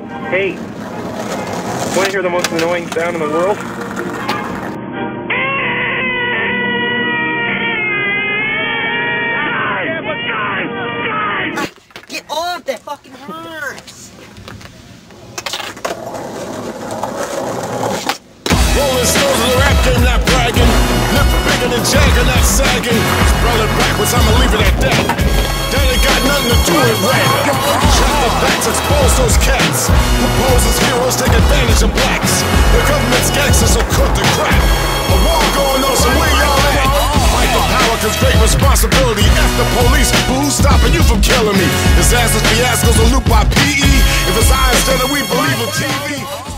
Hey, want to hear the most annoying sound in the world? Get off, that fucking hurts! Rolling stones in the rap game, not bragging. Lip bigger than Jagger, not sagging. Spelling backwards, I'ma leave it at that. That ain't got nothing to do with rap. Check the facts, expose those cats who pose as heroes, take advantage of blacks. The government's gangsters will cook the crap. A war going on, so where y'all at? Fight for power, cause great responsibility. F the police, but who's stopping you from killing me? Disasters, fiascos, a loop by PE. If it's I instead of we believe in TV.